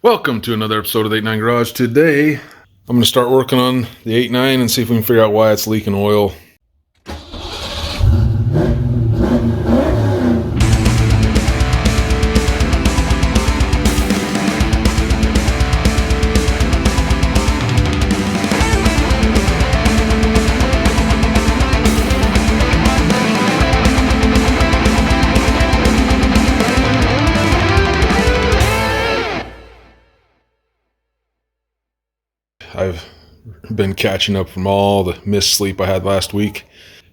Welcome to another episode of the 89 Garage. Today, I'm going to start working on the 89 and see if we can figure out why it's leaking oil. I've been catching up from all the missed sleep I had last week.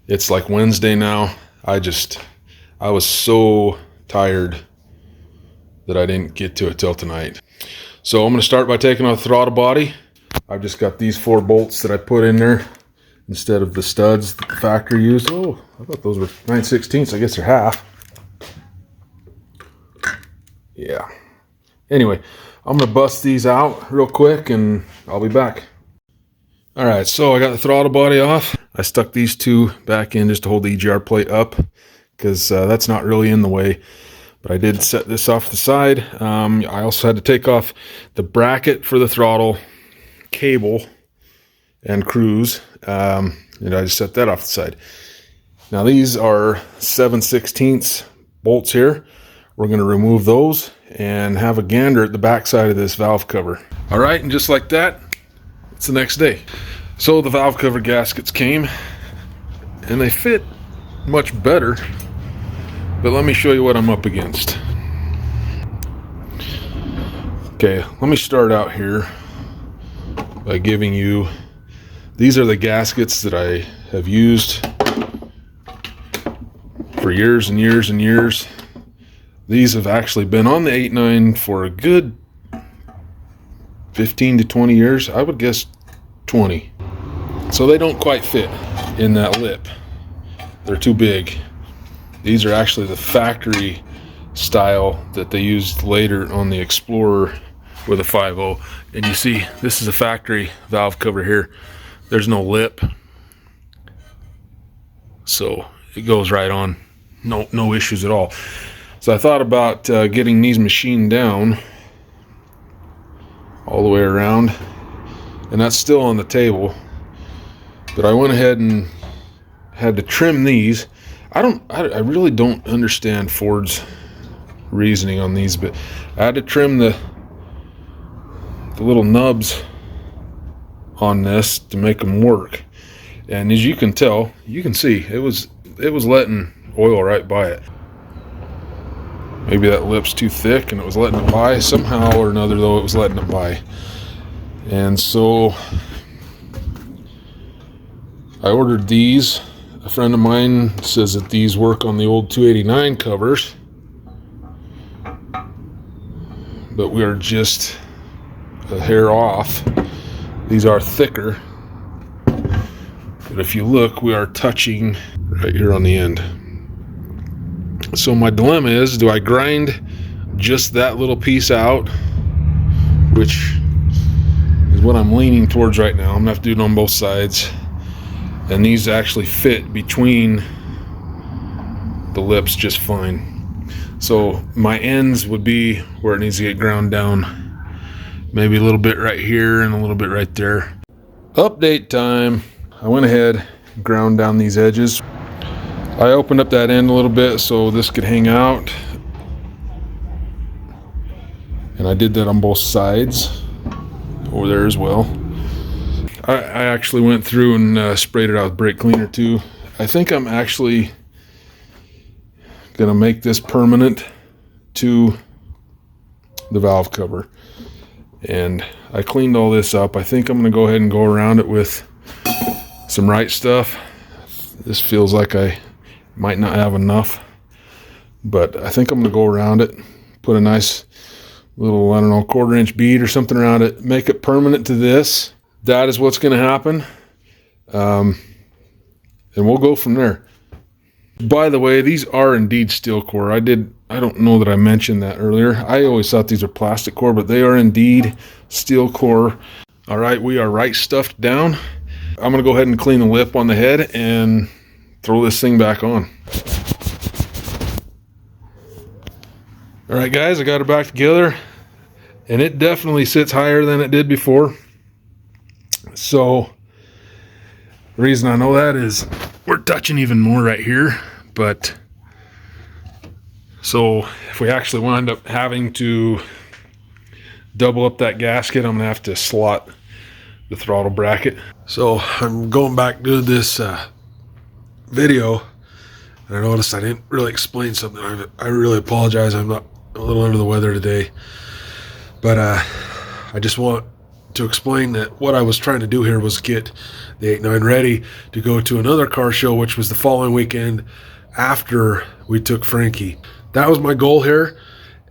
It's like Wednesday now. I was so tired that I didn't get to it till tonight. So I'm going to start by taking off the throttle body. I've just got these 4 bolts that I put in there instead of the studs that the factory used. Oh, I thought those were 9/16. I guess they're half. Yeah. Anyway, I'm going to bust these out real quick and I'll be back. Alright, so I got the throttle body off. I stuck these 2 back in just to hold the EGR plate up because that's not really in the way. But I did set this off the side. I also had to take off the bracket for the throttle cable and cruise. And I just set that off the side. Now these are 7/16 bolts here. We're going to remove those and have a gander at the back side of this valve cover. All right, and just like that, it's the next day. So the valve cover gaskets came and they fit much better, but let me show you what I'm up against. Okay, let me start out here by giving you, these are the gaskets that I have used for years and years and years. These have actually been on the 89 for a good 15 to 20 years. I would guess 20. So they don't quite fit in that lip. They're too big. These are actually the factory style that they used later on the Explorer with a 5.0. And you see, this is a factory valve cover here. There's no lip. So it goes right on. No issues at all. So I thought about getting these machined down all the way around, and that's still on the table, but I went ahead and had to trim these. I really don't understand Ford's reasoning on these, but I had to trim the little nubs on this to make them work. And as you can tell, you can see it was letting oil right by it. Maybe that lip's too thick and it was letting it by. Somehow or another, though, it was letting it by. And so I ordered these. A friend of mine says that these work on the old 289 covers. But we are just a hair off. These are thicker. But if you look, we are touching right here on the end. So my dilemma is, do I grind just that little piece out, which is what I'm leaning towards right now. I'm gonna have to do it on both sides, and these actually fit between the lips just fine. So my ends would be where it needs to get ground down, maybe a little bit right here and a little bit right there. Update time. I went ahead and ground down these edges. I opened up that end a little bit so this could hang out, and I did that on both sides over there as well. I actually went through and sprayed it out with brake cleaner too. I think I'm actually gonna make this permanent to the valve cover, and I cleaned all this up. I think I'm gonna go ahead and go around it with some Right Stuff. This feels like I might not have enough, but I think I'm gonna go around it, put a nice little, I don't know, 1/4 inch bead or something around it, make it permanent to this. That is what's gonna happen, and we'll go from there. By the way, these are indeed steel core. I don't know that I mentioned that earlier. I always thought these are plastic core, but they are indeed steel core. All right, we are Right Stuffed down. I'm gonna go ahead and clean the lip on the head and throw this thing back on. All right, guys, I got it back together. and it definitely sits higher than it did before. So the reason I know that is we're touching even more right here. But so if we actually wind up having to double up that gasket, I'm gonna have to slot the throttle bracket. So I'm going back to this video, and I noticed I didn't really explain something. I really apologize. I'm a little under the weather today, but I just want to explain that what I was trying to do here was get the 89 ready to go to another car show, which was the following weekend after we took Frankie. That was my goal here,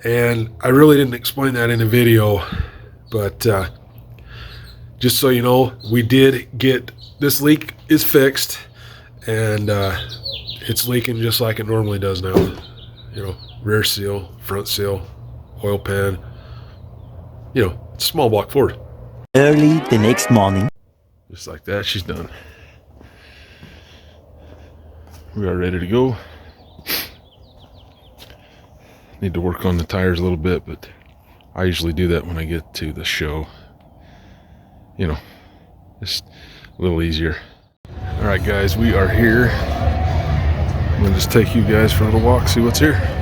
and I really didn't explain that in a video, but just so you know, we did get, this leak is fixed, and it's leaking just like it normally does now. You know, rear seal, front seal, oil pan, you know, it's a small block Ford. Early the next morning. Just like that, she's done. We are ready to go. Need to work on the tires a little bit, but I usually do that when I get to the show. You know, just a little easier. All right, guys, we are here. I'm gonna just take you guys for a little walk, see what's here.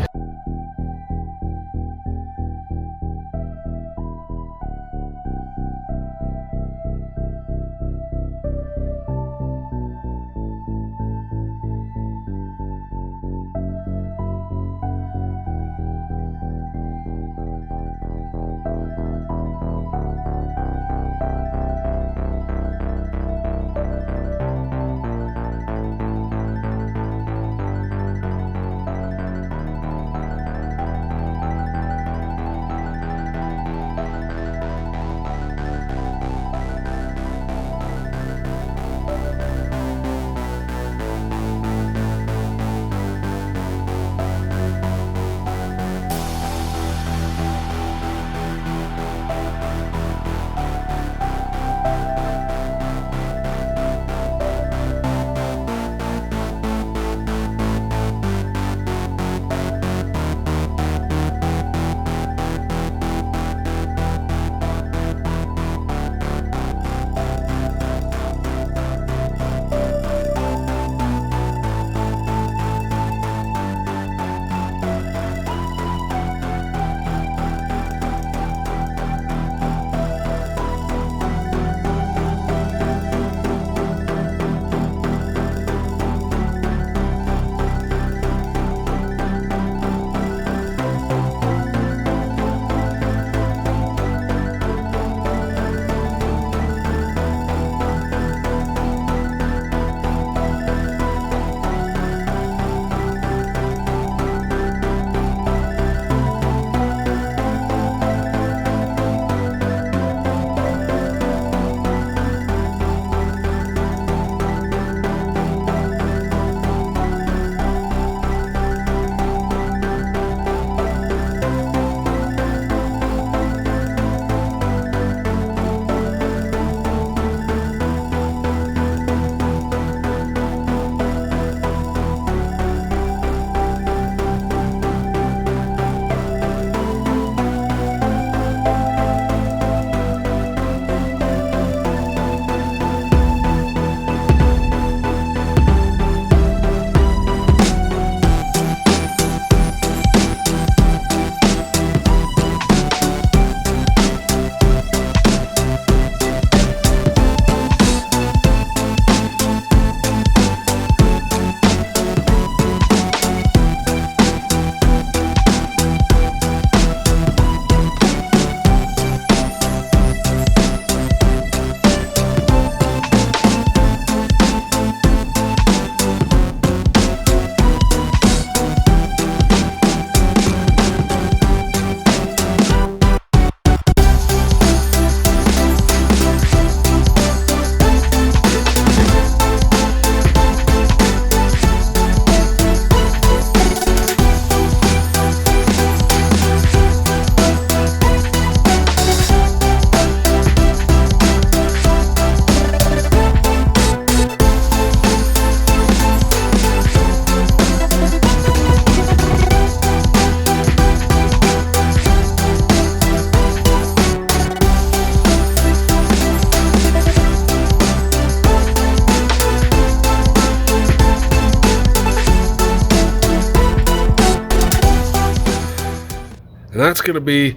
that's going to be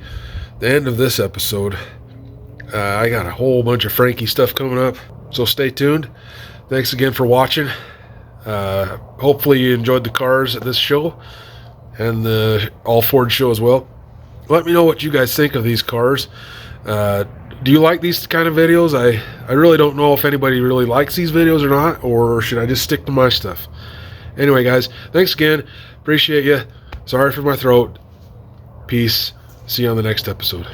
the end of this episode. I got a whole bunch of Frankie stuff coming up, so stay tuned. Thanks again for watching. Hopefully you enjoyed the cars at this show and the all Ford show as well. Let me know what you guys think of these cars. Do you like these kind of videos? I really don't know if anybody really likes these videos or not, or should I just stick to my stuff? Anyway, guys, thanks again. Appreciate you. Sorry for my throat. Peace. See you on the next episode.